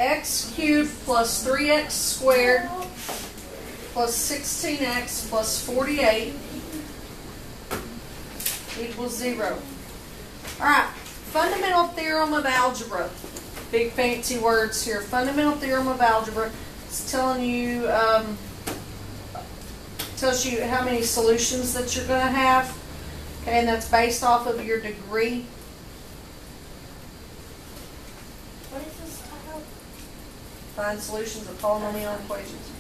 x cubed plus 3x squared plus 16x plus 48 equals 0. Alright, fundamental theorem of algebra. Big fancy words here. Fundamental theorem of algebra. It's telling you, tells you how many solutions that you're going to have. Okay, and that's based off of your degree. What is this about? Find solutions of polynomial equations.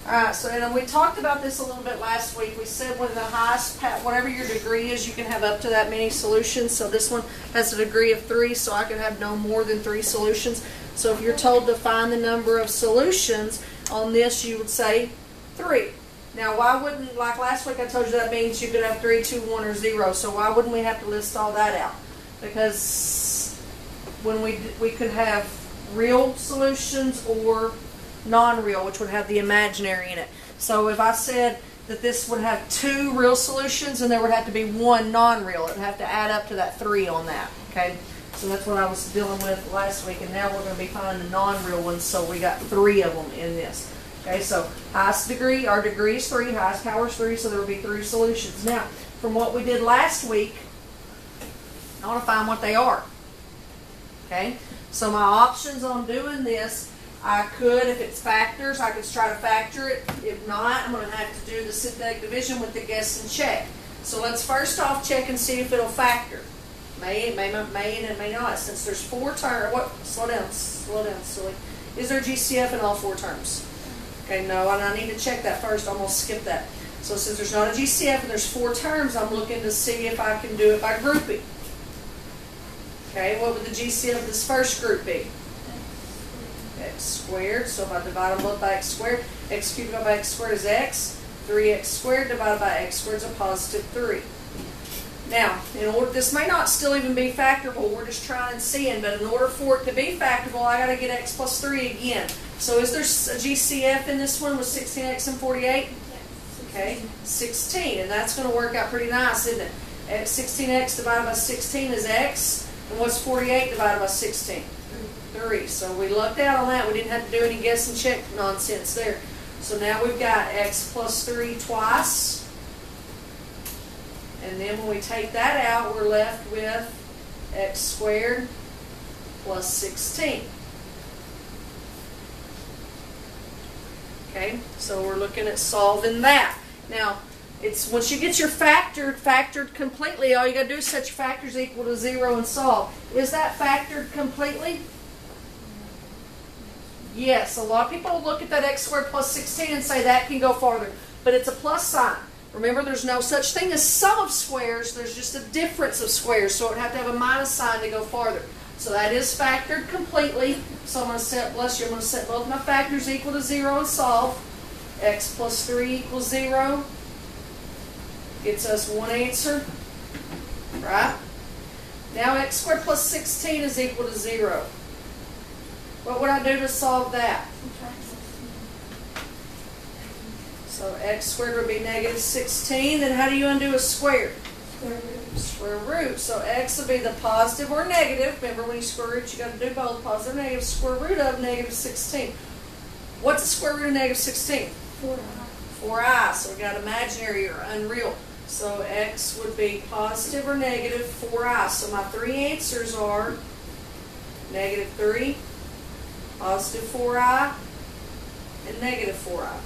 Alright, so and we talked about this a little bit last week. We said when the highest, whatever your degree is, you can have up to that many solutions. So this one has a degree of 3, so I can have no more than 3 solutions. So if you're told to find the number of solutions on this, you would say 3. Now why wouldn't, like last week I told you that means you could have 3, 2, 1, or 0. So why wouldn't we have to list all that out? Because when we could have real solutions or non-real, which would have the imaginary in it. So if I said that this would have 2 real solutions and there would have to be 1 non-real, it would have to add up to that 3 on that. Okay, so that's what I was dealing with last week, and now we're going to be finding the non-real ones, so we got 3 of them in this. Okay, so highest degree, our degree is 3, highest power is 3, so there will be 3 solutions. Now, from what we did last week, I want to find what they are. Okay, so my options on doing this, I could, if it's factors, I could try to factor it. If not, I'm going to have to do the synthetic division with the guess and check. So let's first off check and see if it'll factor. May and it may not. Since there's 4 terms, what? Slow down, silly. Is there GCF in all 4 terms? Okay, no, and I need to check that first. I'm going to skip that. So since there's not a GCF and there's 4 terms, I'm looking to see if I can do it by grouping. Okay, what would the GCF of this first group be? X squared. So if I divide them both by x squared, x cubed divided by x squared is x. 3x squared divided by x squared is a positive 3. Now, in order, this may not still even be factorable. We're just trying and seeing, but in order for it to be factorable, I got to get x plus 3 again. So is there a GCF in this one with 16x and 48? Okay, 16, and that's going to work out pretty nice, isn't it? 16x divided by 16 is x, and what's 48 divided by 16? 3. So we lucked out on that. We didn't have to do any guess and check nonsense there. So now we've got x plus 3 twice. And then when we take that out, we're left with x squared plus 16. Okay, so we're looking at solving that. Now, it's once you get your factored completely, all you got to do is set your factors equal to 0 and solve. Is that factored completely? Yes, a lot of people look at that x squared plus 16 and say that can go farther, but it's a plus sign. Remember, there's no such thing as sum of squares, there's just a difference of squares, so it would have to have a minus sign to go farther. So that is factored completely, so I'm going to set, bless you, I'm going to set both my factors equal to 0 and solve. X plus 3 equals 0, gets us one answer, right? Now x squared plus 16 is equal to 0. What would I do to solve that? So x squared would be negative 16. Then how do you undo a square? Square root. So x would be the positive or negative. Remember, when you square root, you got to do both positive or negative. Square root of negative 16. What's the square root of negative 16? 4i. So we got imaginary or unreal. So x would be positive or negative 4i. So my 3 answers are negative 3. Positive 4i, and negative 4i.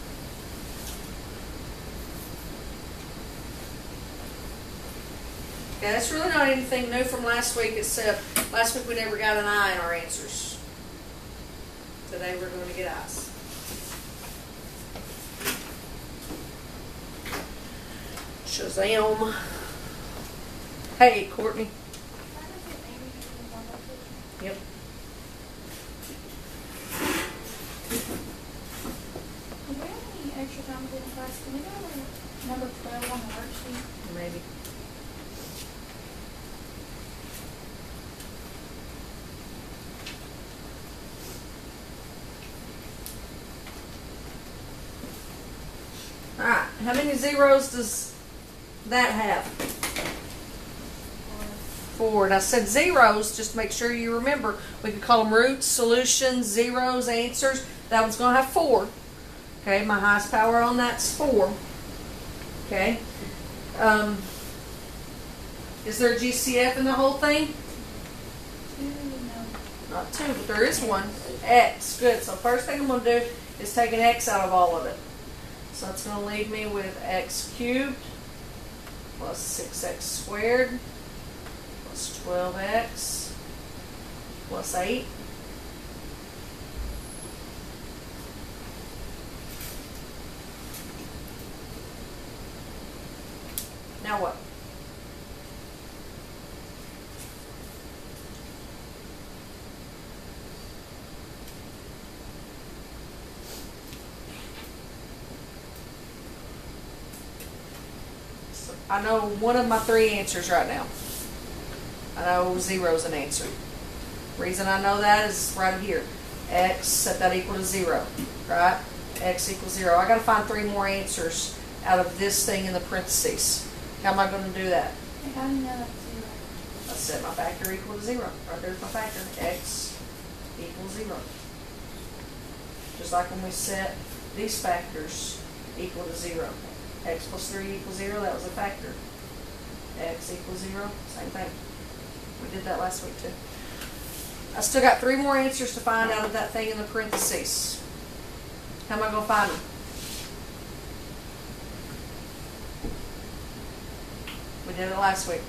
Okay, that's really not anything new from last week, except last week we never got an I in our answers. Today we're going to get I's. Shazam. Hey, Courtney. Yep. Is there any extra time within the class? Can we go to number 12 on the worksheet? Maybe. Alright, how many zeros does that have? 4. And I said zeros, just to make sure you remember. We could call them roots, solutions, zeros, answers. That one's going to have 4. Okay, my highest power on that's 4. Okay. Is there a GCF in the whole thing? 2, no. Not 2, but there is one. X. Good. So first thing I'm going to do is take an X out of all of it. So that's going to leave me with X cubed plus 6X squared plus 12X plus 8. Now what? So I know one of my 3 answers right now. I know 0's an answer. Reason I know that is right here. X, set that equal to 0, right? X equals 0. I got to find 3 more answers out of this thing in the parentheses. How am I going to do that? How do you know that's 0? I set my factor equal to 0. Right there's my factor. X equals 0. Just like when we set these factors equal to 0. X plus 3 equals 0, that was a factor. X equals 0, same thing. We did that last week too. I still got 3 more answers to find out of that thing in the parentheses. How am I going to find them? We did it last week.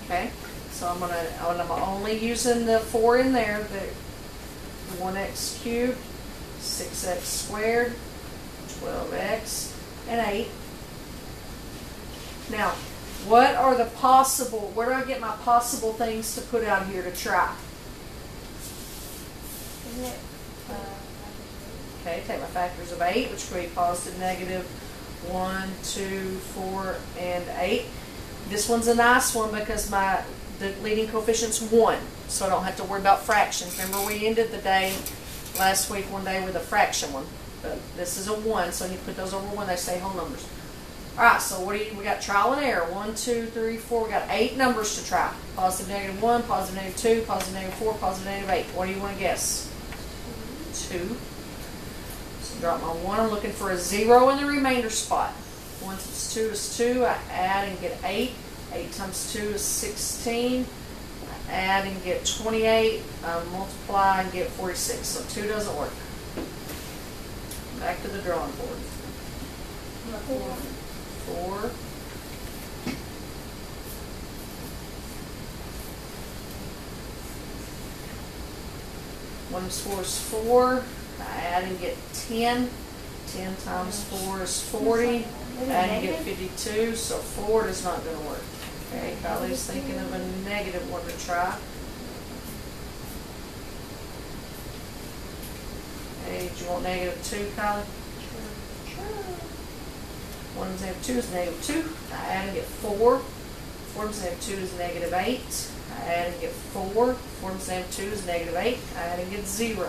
Okay, so I'm only using the 4 in there. The 1x cubed, 6x squared, 12x, and 8. Now, what are the possible? Where do I get my possible things to put out here to try? Is it, Okay, take my factors of 8, which could be positive, negative, 1, 2, 4, and 8. This one's a nice one because the leading coefficient's 1, so I don't have to worry about fractions. Remember we ended the day last week one day with a fraction one. But this is a 1, so when you put those over 1, they stay whole numbers. Alright, so we got trial and error. 1, 2, 3, 4. We got 8 numbers to try. Positive, negative 1, positive, negative 2, positive, negative 4, positive, negative 8. What do you want to guess? 2. Drop my 1. I'm looking for a 0 in the remainder spot. 1 times 2 is 2. I add and get 8. 8 times 2 is 16. I add and get 28. I multiply and get 46. So 2 doesn't work. Back to the drawing board. 4. One times 4 is 4. I add and get 10. 10 times 4 is 40. Add and get 52. So 4 is not going to work. Okay, Kylie's thinking of a negative one to try. Okay, do you want negative 2, Kylie? Sure. 1 times negative 2 is negative 2. I add and get 4. 4 times negative 2 is negative 8. I add and get 4. 4 times negative 2 is negative 8. I add and get 0.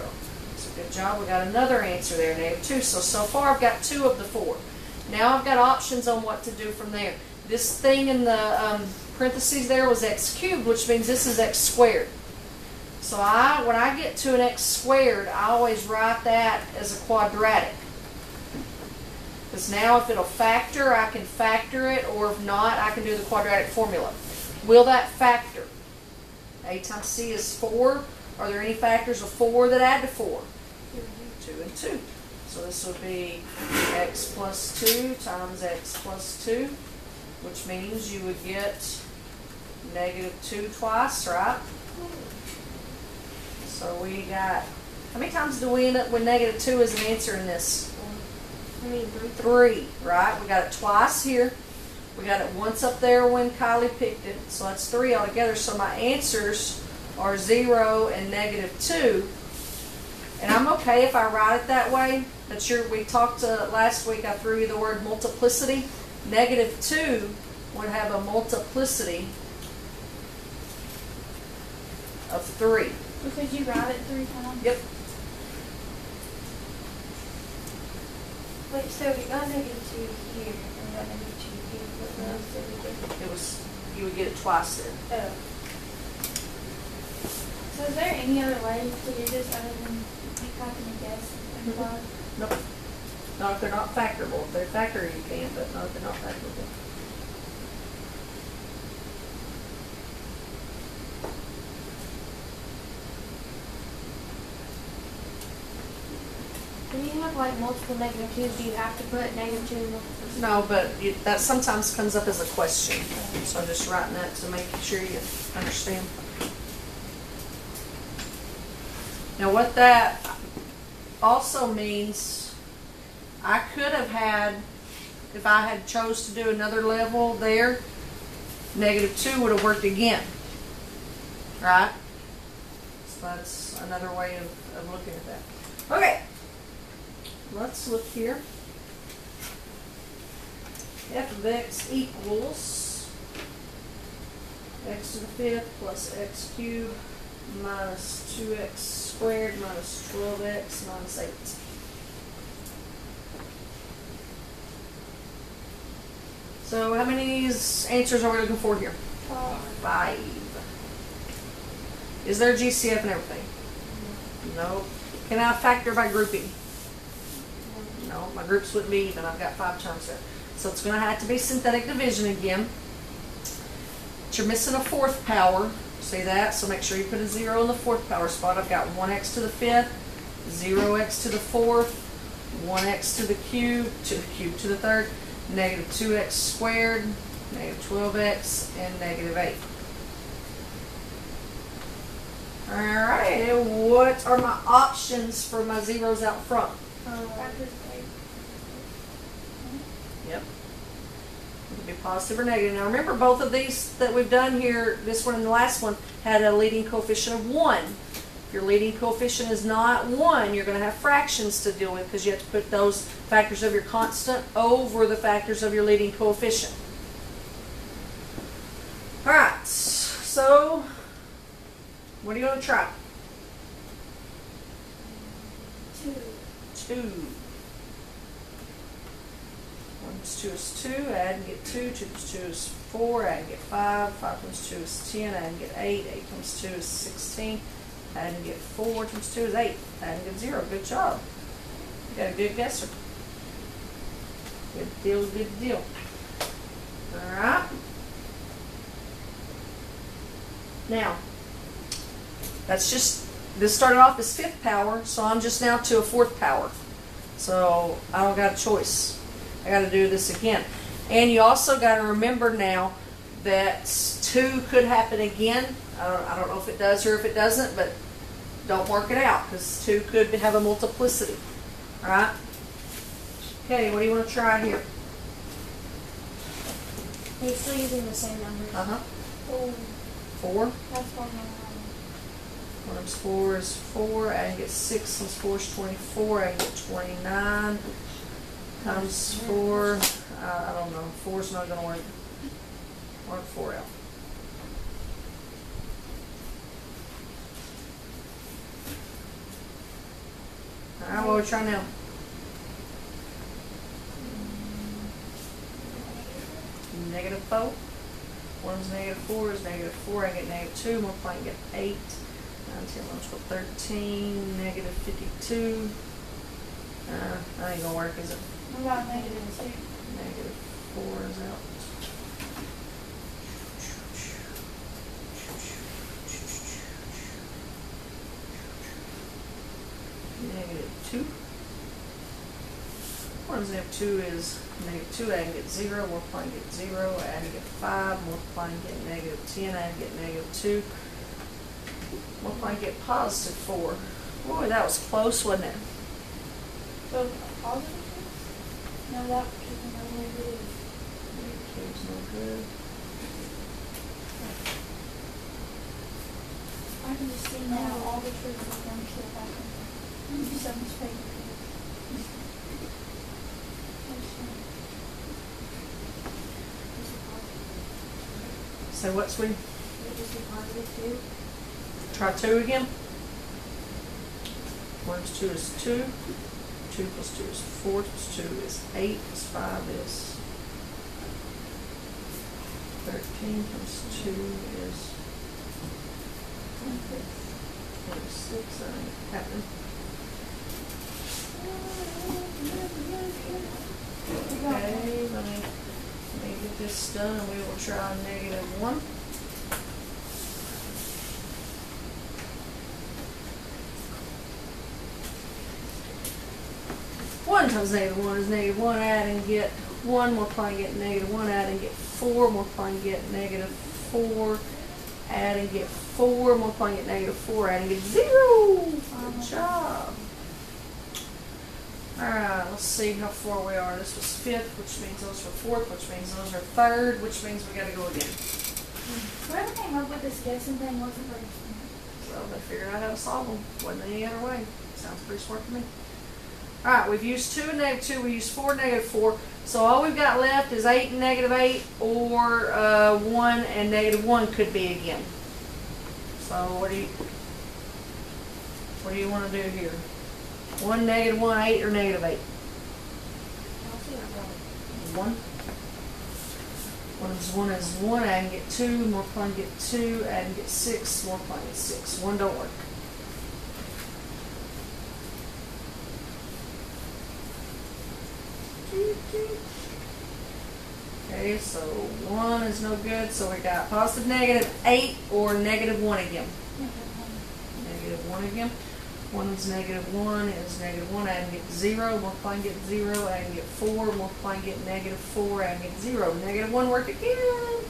So good job. We got another answer there, negative 2. So far I've got 2 of the 4. Now I've got options on what to do from there. This thing in the parentheses there was x cubed, which means this is x squared. So when I get to an x squared, I always write that as a quadratic. Because now if it'll factor, I can factor it, or if not, I can do the quadratic formula. Will that factor? A times c is 4. Are there any factors of 4 that add to 4? 2 and 2. So this would be x plus 2 times x plus 2, which means you would get negative 2 twice, right? So we got, how many times do we end up with negative 2 as an answer in this? 3, right? We got it twice here. We got it once up there when Kylie picked it. So that's 3 altogether. So my answers are 0 and negative 2. And I'm okay if I write it that way. But we talked last week, I threw you the word multiplicity. Negative 2 would have a multiplicity of 3. Because you write it 3 times? Yep. Wait, so we got negative 2 here, and we got negative 2 here, what else did we get? It was, you would get it twice then. Oh. So is there any other way to do this other than like having a guess and plug? Nope. Not if they're not factorable. If they're factor, you can, but not if they're not factorable. When you have like multiple negative 2s, do you have to put negative 2 in multiple? No, but that sometimes comes up as a question. So I'm just writing that to make sure you understand. Now what that also means, I could have had, if I had chose to do another level there, negative 2 would have worked again. Right? So that's another way of looking at that. Okay. Let's look here. F of x equals x to the 5th plus x cubed minus 2x squared minus 12x minus 8. So how many of these answers are we looking for here? 5. Is there GCF and everything? No. Can I factor by grouping? No, my groups wouldn't be even. I've got 5 terms there. So it's going to have to be synthetic division again. But you're missing a 4th power. See that? So make sure you put a 0 in the 4th power spot. I've got 1x to the 5th, 0x to the 4th, 1x to the cube to the 3rd, negative 2x squared, negative 12x, and negative 8. Alright, what are my options for my zeros out front? Yep. It could be positive or negative. Now remember, both of these that we've done here, this one and the last one, had a leading coefficient of 1. If your leading coefficient is not 1, you're going to have fractions to deal with because you have to put those factors of your constant over the factors of your leading coefficient. Alright, so what are you going to try? 2. 1 plus 2 is 2, add and get 2, 2 plus 2 is 4, add and get 5, 5 times 2 is 10, add and get 8, 8 times 2 is 16, add and get 4 times 2 is 8, add and get 0. Good job. You got a good guesser. Good deal, good deal. Alright. Now, that's just, this started off as 5th power, so I'm just now to a 4th power. So I don't got a choice. I got to do this again. And you also got to remember now that 2 could happen again. I don't know if it does or if it doesn't, but don't mark it out because 2 could have a multiplicity. All right? Okay, what do you want to try here? Are you still using the same numbers? Uh-huh. 4. That's 1 1 times 4 is 4. I can get 6 times 4 is 24. I can get 29 times 4. I don't know. 4 is not going to work. Work 4 out. Alright, what are we trying now? Negative 4. 1 is negative 4 is negative 4. I get negative 2. Multiply and get 8. 9, 10, 11, 12, 13. Negative 52. That ain't gonna work, is it? What about negative 2? Negative 4 is out. Negative 2. 1 is negative 2 is negative 2. I can get 0. Multiply and get 0. Add and get 5. Multiply and get negative 10. Add and get negative 2. Multiply and get positive 4. Boy, that was close, wasn't it? So positive 2? No, that is no negative. Negative 2 is no good. I can just see now all the truth is going to kill back in there. So much paper. So what's we? Just be positive 2. Try 2 again. 1 times 2 is 2. 2 plus 2 is 4 plus 2 is 8 plus 5 is 13 plus 2 is 6. That ain't happening. Okay, let me get this done and we will try -1. 1 times -1 is -1, add and get 1, multiply and get -1, add and get 4, multiply and get -4, add and get 4, multiply and get -4, add and get 0. Good job. Alright, let's see how far we are. This was 5th, which means those are 4th, which means those are 3rd, which means we gotta go again. Whoever came up with this guessing thing wasn't very smart. So they figured out how to solve them. Wasn't any other way. Sounds pretty smart to me. Alright, we've used 2 and -2, we used 4 and -4. So all we've got left is 8 and -8, or 1 and -1 could be again. So what do you want to do here? 1, -1, 8, or -8? 1. 1 is 1, add and get 2, multiply and get 2, add and get 6, multiply and get 6. 1 don't work. Okay, so 1 is no good, so we got positive -8 or -1 again. -1 again. 1 is -1 is -1, add and get 0, multiply and get 0, add and get 4, multiply and get -4, add and get 0. -1 worked again.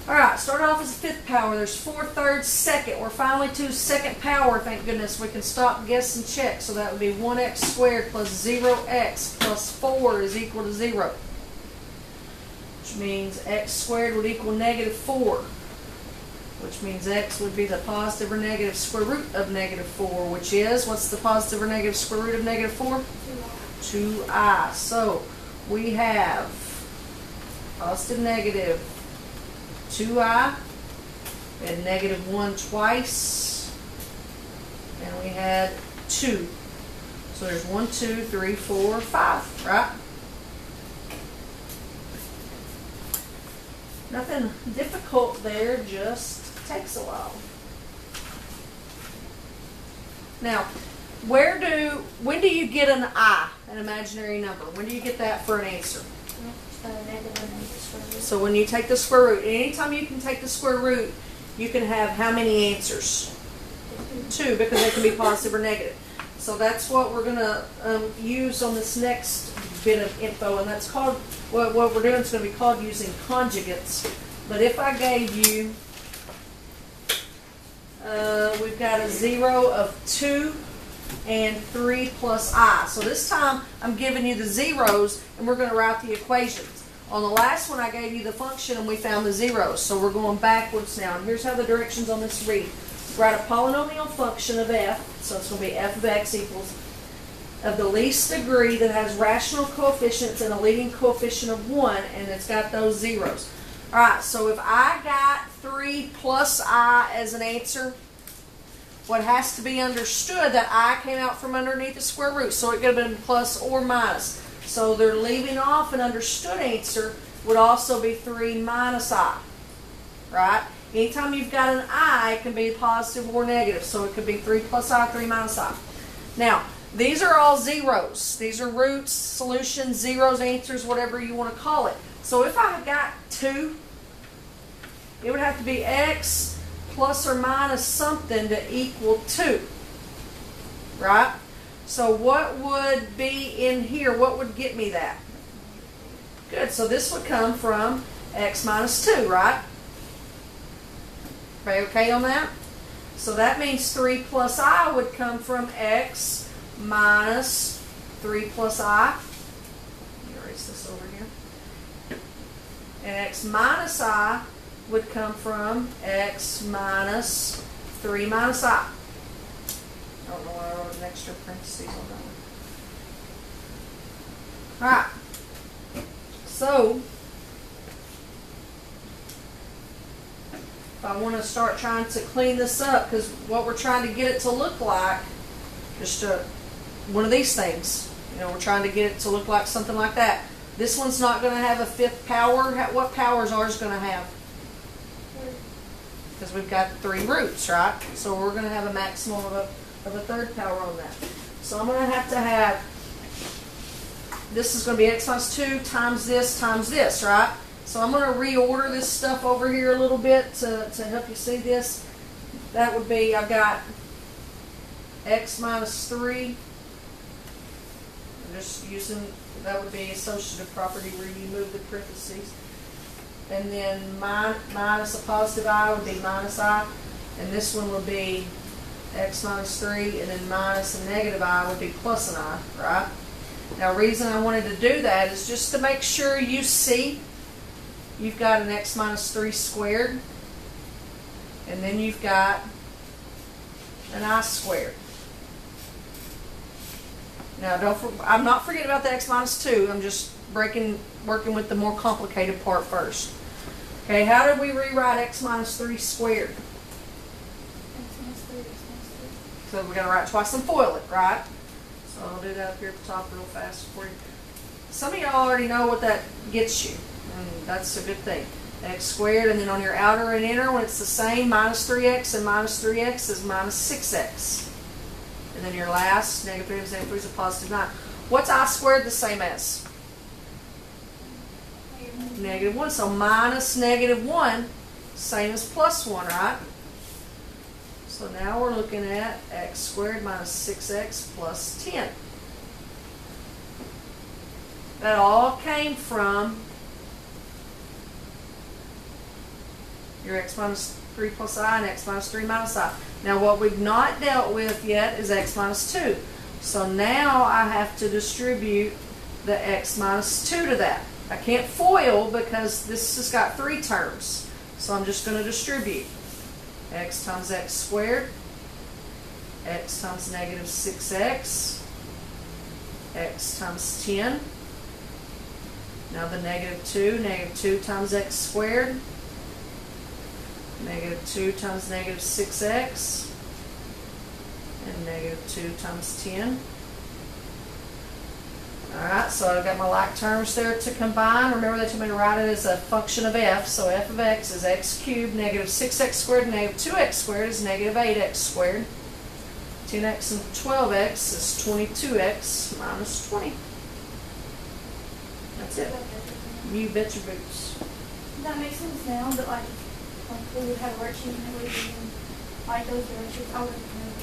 Alright, start off as a 5th power. There's 4 thirds, second. We're finally to 2nd power, thank goodness. We can stop, guess, and check. So that would be 1x squared plus 0x plus 4 is equal to 0. Which means x squared would equal -4. Which means x would be the positive or negative square root of -4, which is, what's the positive or negative square root of -4? 2i. So we have positive negative 2i, we had -1 twice, and we had 2. So there's 1, 2, 3, 4, 5, right? Nothing difficult there, just takes a while. Now, when do you get an I, an imaginary number? When do you get that for an answer? So when you take the square root, anytime you can take the square root, you can have how many answers? 2, because they can be positive or negative. So that's what we're going to use on this next bit of info, and that's called, what we're doing is going to be called using conjugates. But if I gave you, we've got a 0 of 2 and 3 plus I. So this time I'm giving you the zeros, and we're going to write the equations. On the last one I gave you the function and we found the zeros, so we're going backwards now. And here's how the directions on this read. Write a polynomial function of f, so it's going to be f of x equals of the least degree that has rational coefficients and a leading coefficient of 1, and it's got those zeros. Alright, so if I got 3 plus I as an answer, what has to be understood, that I came out from underneath the square root, so it could have been plus or minus. So they're leaving off an understood answer would also be 3 minus I. Right? Anytime you've got an I, it can be positive or negative. So it could be 3 plus I, 3 minus I. Now, these are all zeros. These are roots, solutions, zeros, answers, whatever you want to call it. So if I have got 2, it would have to be x plus or minus something to equal 2. Right? So what would be in here? What would get me that? Good. So this would come from x minus 2, right? Everybody okay on that? So that means 3 plus I would come from x minus 3 plus I. Let me erase this over here. And x minus I would come from x minus 3 minus I. I don't know why I wrote an extra parentheses on that one. Alright. So, if I want to start trying to clean this up, because what we're trying to get it to look like, just to one of these things. You know, we're trying to get it to look like something like that. This one's not going to have a fifth power. What power is ours going to have? Because we've got 3 roots, right? So we're going to have a maximum of a third power on that. So I'm going to have, this is going to be x minus 2 times this, right? So I'm going to reorder this stuff over here a little bit to help you see this. That would be, I've got x minus 3. I'm just using, that would be associative property where you move the parentheses. And then minus a positive I would be minus I. And this one would be x minus 3. And then minus a negative I would be plus an I, right? Now, the reason I wanted to do that is just to make sure you see you've got an x minus 3 squared. And then you've got an I squared. Now, I'm not forgetting about the x minus 2. I'm just working with the more complicated part first. Okay, how did we rewrite x minus 3 squared? X minus 3, x minus 3. So we're going to write twice and FOIL it, right? So I'll do that up here at the top real fast for you. Some of y'all already know what that gets you, and that's a good thing. X squared, and then on your outer and inner, when it's the same, minus 3x and minus 3x is minus 6x. And then your last, negative 3 times negative 3 is a positive 9. What's I squared the same as? Negative 1. So minus negative 1, same as plus 1, right? So now we're looking at x squared minus 6x plus 10. That all came from your x minus 3 plus I and x minus 3 minus I. Now what we've not dealt with yet is x minus 2. So now I have to distribute the x minus 2 to that. I can't FOIL because this has got 3 terms. So I'm just going to distribute x times x squared, x times negative 6x, x times 10. Now the negative 2 times x squared, negative 2 times negative 6x, and negative 2 times 10. Alright, so I've got my like terms there to combine. Remember they told me to write it as a function of f. So f of x is x cubed, negative 6x squared, negative 2x squared is negative 8x squared. 10x and 12x is 22x minus 20. That's it. You bet your boots. That makes sense now, but like we would have a worksheet and it would be like those directions. I would have known.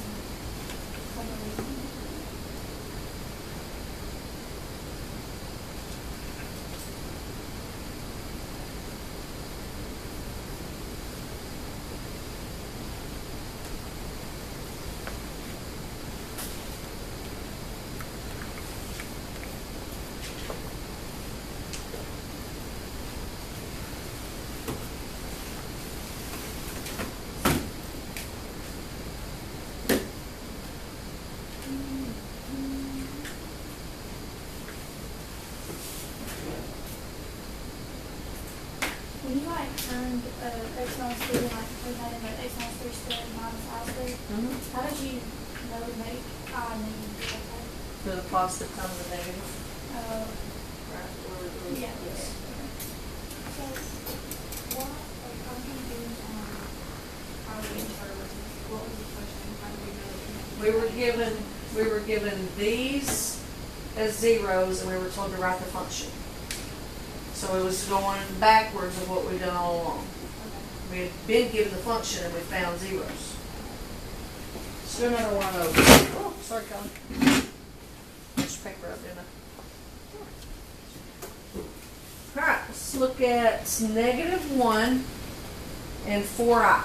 When you like turned x minus 3 and like put that in like x minus 3 squared minus I squared, how did you know to make I negative? To the positive times the negative. Right, Yeah. Yes. So, what, like, how do you do, how do you interpret, what was the question, how do we know? We were given these as zeros, and we were told to write the function. So it was going backwards of what we've done all along. We had been given the function and we found zeros. Still another one of those. Oh, sorry, Colin. Much paper up, didn't I? Alright, let's look at negative 1 and 4i.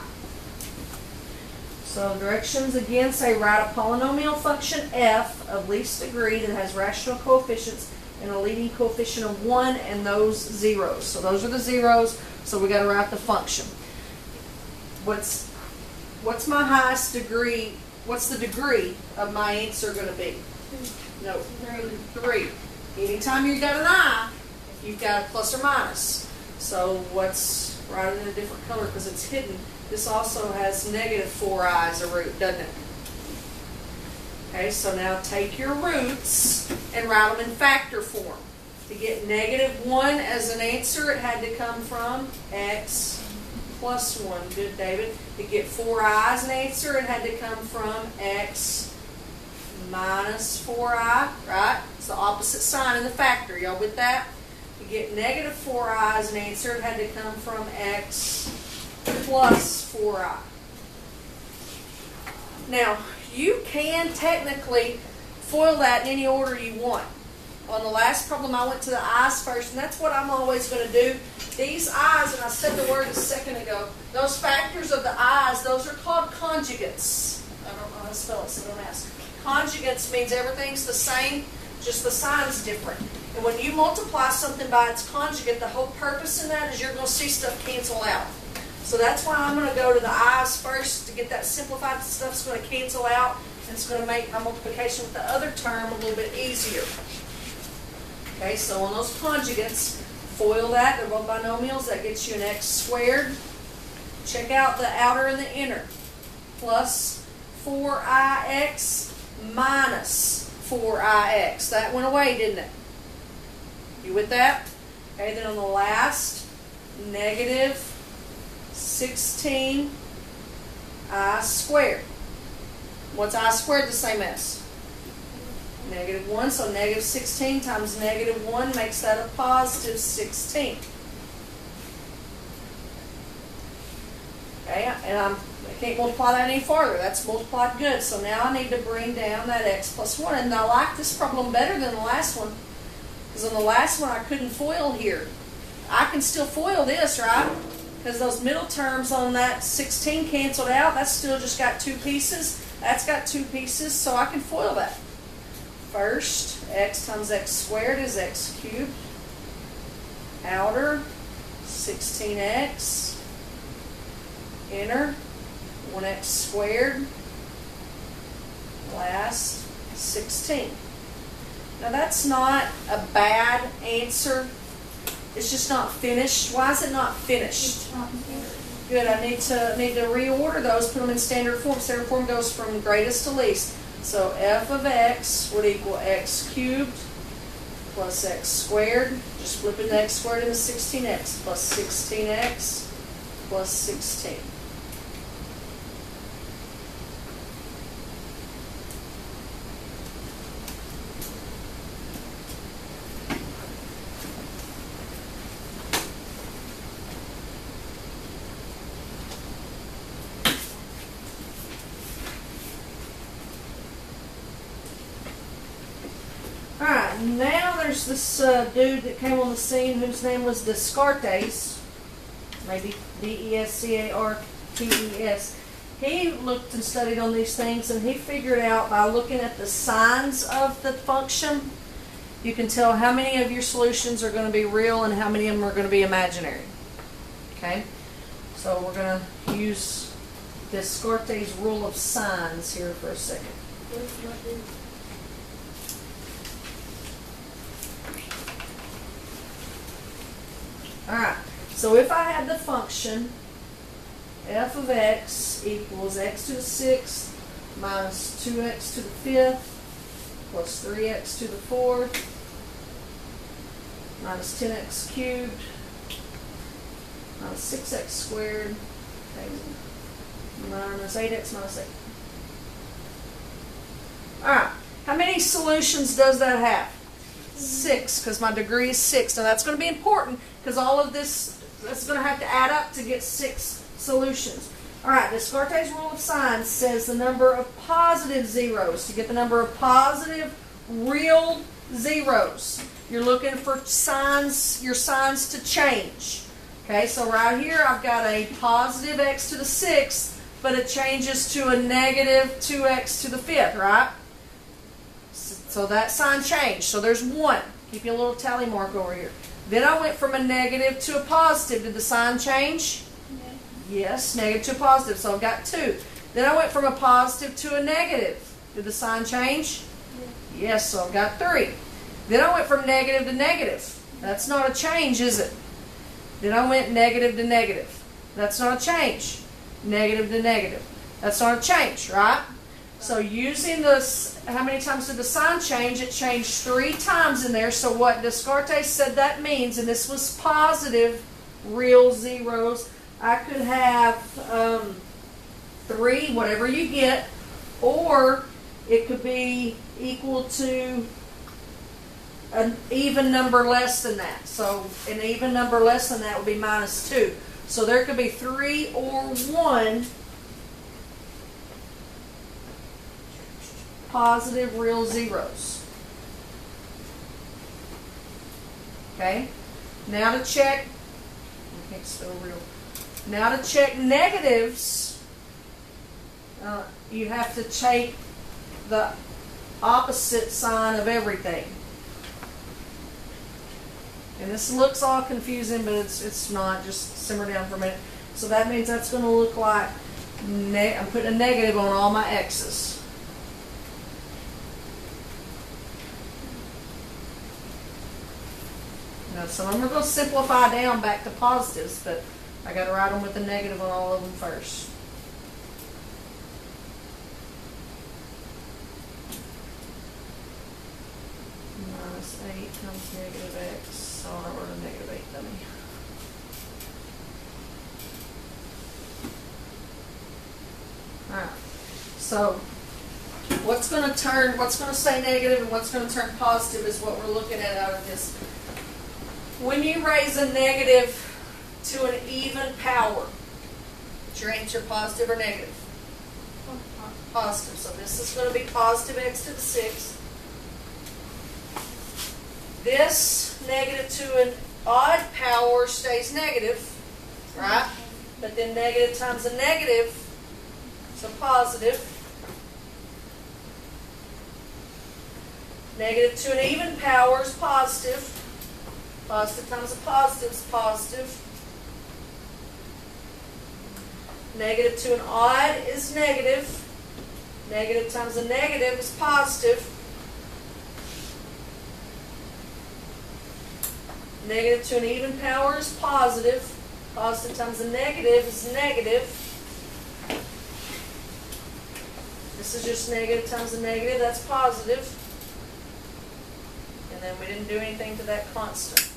So directions again say write a polynomial function f of least degree that has rational coefficients and a leading coefficient of 1 and those zeros. So those are the zeros, so we got to write the function. What's my highest degree, what's the degree of my answer going to be? No, 3. Anytime you got an I, you've got a plus or minus. So what's, write it in a different color because it's hidden. This also has negative 4i as a root, doesn't it? Okay, so now take your roots and write them in factor form. To get -1 as an answer, it had to come from x plus 1. Good, David. To get 4i as an answer, it had to come from x minus 4i, right? It's the opposite sign in the factor. Y'all with that? To get -4i as an answer, it had to come from x plus 4i. Now, you can technically FOIL that in any order you want. On the last problem, I went to the i's first, and that's what I'm always going to do. These i's, and I said the word a second ago, those factors of the i's, those are called conjugates. I don't know how to spell it, so don't ask. Conjugates means everything's the same, just the sign's different. And when you multiply something by its conjugate, the whole purpose in that is you're going to see stuff cancel out. So that's why I'm going to go to the i's first to get that simplified. Stuff's going to cancel out, and it's going to make my multiplication with the other term a little bit easier. Okay, so on those conjugates, FOIL that. They're both binomials. That gets you an x squared. Check out the outer and the inner. Plus 4ix minus 4ix. That went away, didn't it? You with that? Okay, then on the last, negative 16i squared. What's I squared the same as? -1, so negative 16 times -1 makes that a positive 16. Okay, and I can't multiply that any farther. That's multiplied good. So now I need to bring down that x plus 1. And I like this problem better than the last one. Because on the last one I couldn't FOIL here. I can still FOIL this, right? Because those middle terms on that 16 canceled out. That's still just got 2 pieces. That's got 2 pieces, so I can FOIL that. First, x times x squared is x cubed. Outer, 16x. Inner, 1x squared. Last, 16. Now that's not a bad answer. It's just not finished. Why is it not finished? Good, I need to reorder those, put them in standard form. Standard form goes from greatest to least. So f of x would equal x cubed plus x squared. Just flipping the x squared into 16x plus 16x plus 16. Alright, now there's this dude that came on the scene whose name was Descartes, maybe Descartes. He looked and studied on these things, and he figured out by looking at the signs of the function, you can tell how many of your solutions are going to be real and how many of them are going to be imaginary. Okay? So we're going to use Descartes' rule of signs here for a second. Alright, so if I had the function f of x equals x to the 6th minus 2x to the 5th plus 3x to the 4th minus 10x cubed minus 6x squared minus 8x minus 8. Alright, how many solutions does that have? 6, because my degree is 6. Now that's going to be important because all of this, that's going to have to add up to get 6 solutions. Alright, Descartes' rule of signs says the number of positive zeros. To get the number of positive real zeros, you're looking for signs, your signs to change. Okay, so right here I've got a positive x to the 6th, but it changes to a negative 2x to the 5th, right? So that sign changed. So there's 1. Keep your little tally mark over here. Then I went from a negative to a positive. Did the sign change? No. Yes, negative to a positive. So I've got 2. Then I went from a positive to a negative. Did the sign change? No. Yes, so I've got 3. Then I went from negative to negative. That's not a change, is it? Then I went negative to negative. That's not a change. Negative to negative. That's not a change, right? So using this, how many times did the sign change? It changed 3 times in there. So what Descartes said that means, and this was positive real zeros, I could have 3, whatever you get, or it could be equal to an even number less than that. So an even number less than that would be -2. So there could be 3 or 1 positive real zeros. Okay? Now to check, I can't spell real. Now to check negatives, you have to take the opposite sign of everything. And this looks all confusing, but it's not. Just simmer down for a minute. So that means that's going to look like, I'm putting a negative on all my x's. Now some of them are going to simplify down back to positives, but I got to write them with a negative on all of them first. -8 times -x. Oh, I wrote a -8 dummy. Alright. So what's going to say negative and what's going to turn positive is what we're looking at out of this. When you raise a negative to an even power, is your answer positive or negative? Positive. So this is going to be positive x to the 6. This negative to an odd power stays negative, right? But then negative times a negative, so positive. Negative to an even power is positive. Positive times a positive is positive. Negative to an odd is negative. Negative times a negative is positive. Negative to an even power is positive. Positive times a negative is negative. This is just negative times a negative, that's positive. And then we didn't do anything to that constant.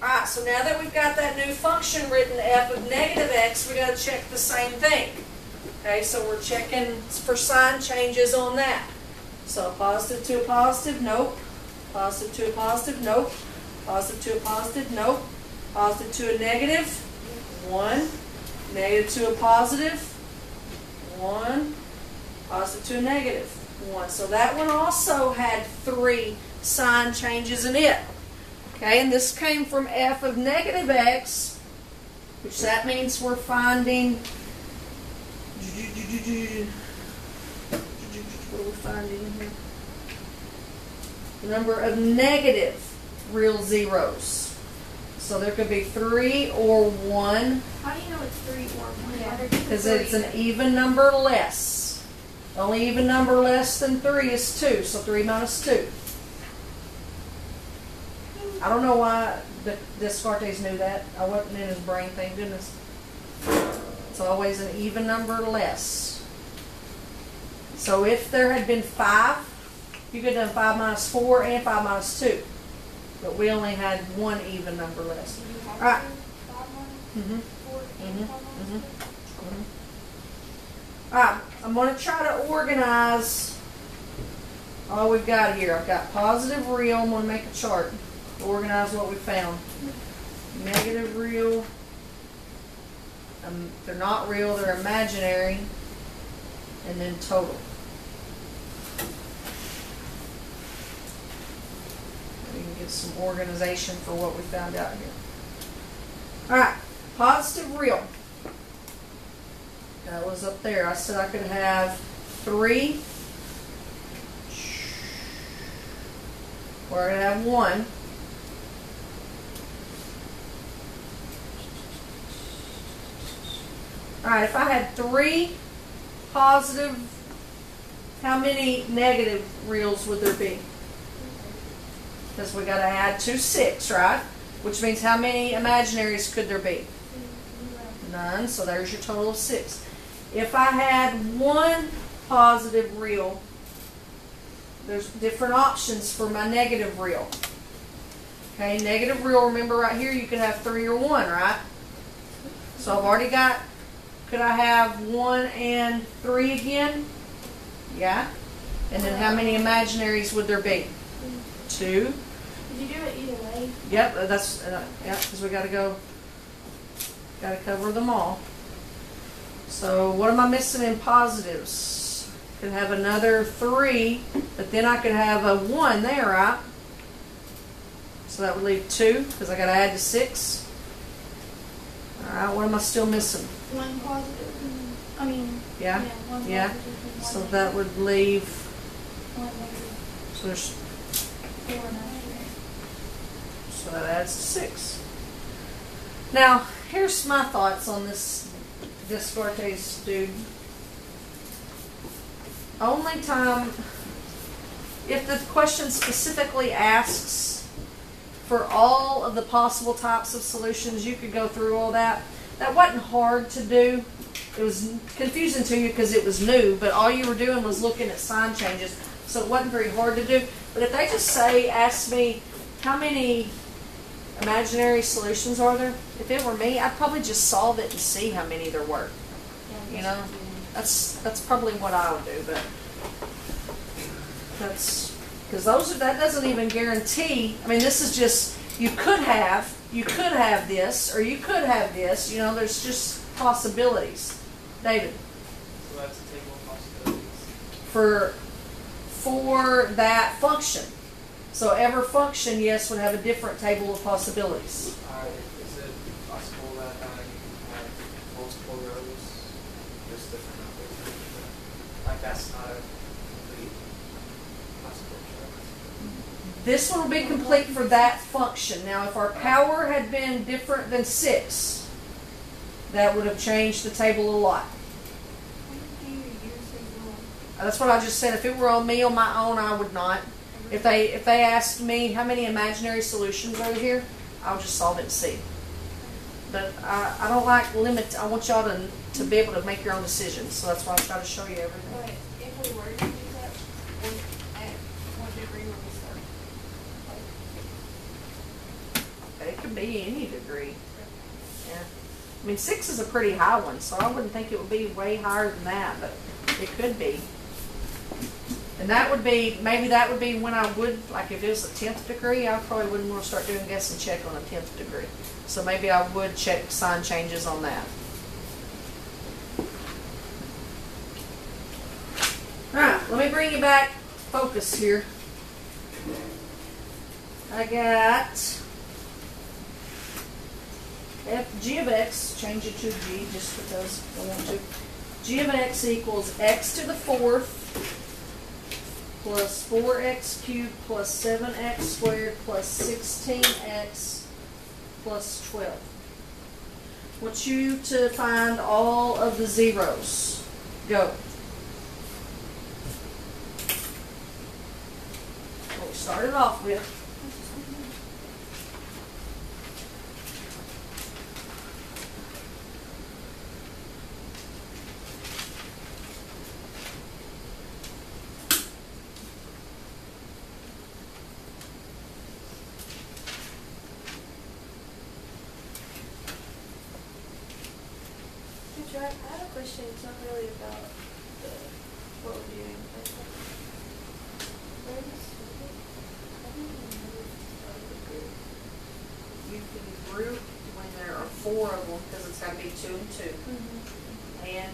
Alright, so now that we've got that new function written, f of negative x, we got to check the same thing. Okay, so we're checking for sign changes on that. So positive to a positive, nope. Positive to a positive, nope. Positive to a positive, nope. Positive to a negative, 1. Negative to a positive, 1. Positive to a negative, 1. So that one also had 3 sign changes in it. Okay, and this came from f of negative x, which that means we're finding, what are we finding here? The number of negative real zeros. So there could be 3 or 1. How do you know it's 3 or 1? Yeah. Because it's an even number less. The only even number less than 3 is 2. So 3 minus 2. I don't know why Descartes knew that. I wasn't in his brain, thank goodness. It's always an even number less. So if there had been 5, you could have done 5 minus 4 and 5 minus 2. But we only had 1 even number less. All right. All right. I'm going to try to organize all we've got here. I've got positive real. I'm going to make a chart to organize what we found. Negative real. They're not real. They're imaginary. And then total. We can get some organization for what we found out here. Alright, positive real. That was up there. I said I could have 3. Or I could have 1. Alright, if I had 3 positive, how many negative reals would there be? Because we got to add 2 6, right? Which means how many imaginaries could there be? None, so there's your total of 6. If I had 1 positive real. There's different options for my negative real. Okay, negative real, remember right here you could have 3 or 1, right? So I've already got, could I have 1 and 3 again? Yeah. And then how many imaginaries would there be? 2. Did you do it either way? Yep, that's, because we got to cover them all. So what am I missing in positives? Could have another 3, but then I could have a 1 there, right? So that would leave 2, because I got to add to 6. All right, what am I still missing? 1 positive. I mean, Yeah? one Yeah. positive and 1 So negative. that would leave, 1 negative. so there's, 4 imaginary. so that adds to 6. Now, here's my thoughts on this Descartes dude. Only time, if the question specifically asks for all of the possible types of solutions, you could go through all that. That wasn't hard to do. It was confusing to you because it was new, but all you were doing was looking at sign changes, so it wasn't very hard to do. But if they just ask me, how many imaginary solutions are there? If it were me, I'd probably just solve it and see how many there were. You know, that's probably what I would do, but that's because that doesn't even guarantee. I mean, this is just you could have this, or you could have this. You know, there's just possibilities. David. So that's a table of possibilities. For that function. So every function, yes, would have a different table of possibilities. Is it possible that you have multiple rows, just different numbers? Like that's not a complete possible choice. This one will be complete for that function. Now, if our power had been different than 6, that would have changed the table a lot. That's what I just said. If it were on me on my own, I would not. If they asked me how many imaginary solutions are here, I'll just solve it and see. But I don't like limit. I want y'all to be able to make your own decisions. So that's why I try to show you everything. But if we were to do that, at what degree would we start? It could be any degree. Yeah. I mean, 6 is a pretty high one, so I wouldn't think it would be way higher than that, but it could be. And maybe that would be when I would, like if it was a 10th degree, I probably wouldn't want to start doing guess and check on a 10th degree. So maybe I would check sign changes on that. Alright, let me bring you back focus here. I got g of x, change it to g just because I want to. G of x equals x to the 4th plus 4x cubed plus 7x squared plus 16x plus 12. I want you to find all of the zeros. Go. What we started off with. I have a question. It's not really about what we're doing. But where is this? I don't even know if it's part of the group. You can group when there are 4 of them because it's got to be 2 and 2. And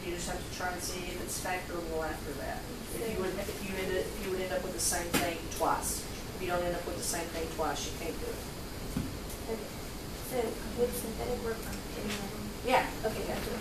you just have to try and see if it's factorable after that. If you would end up with the same thing twice. If you don't end up with the same thing twice, you can't do it. Okay. So would synthetic work on any of them? Yeah. Okay, gotcha.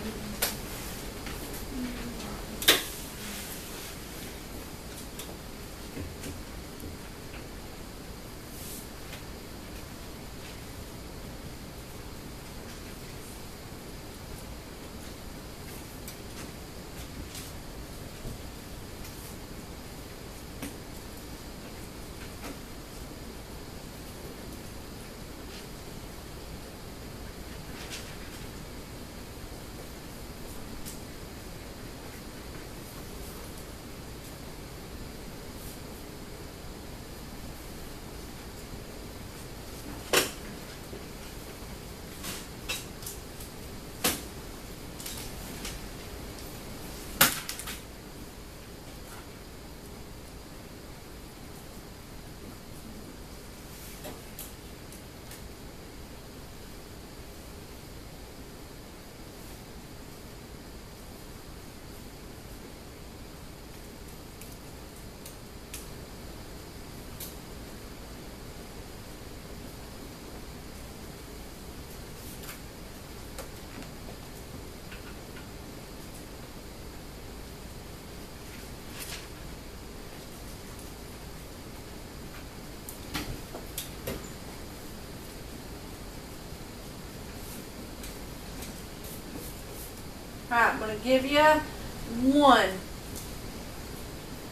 Alright, I'm going to give you 1.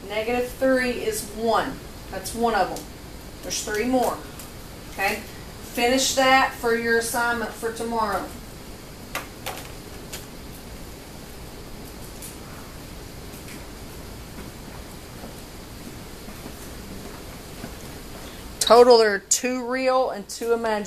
-3 is 1. That's one of them. There's 3 more. Okay? Finish that for your assignment for tomorrow. Total, there are 2 real and 2 imaginary.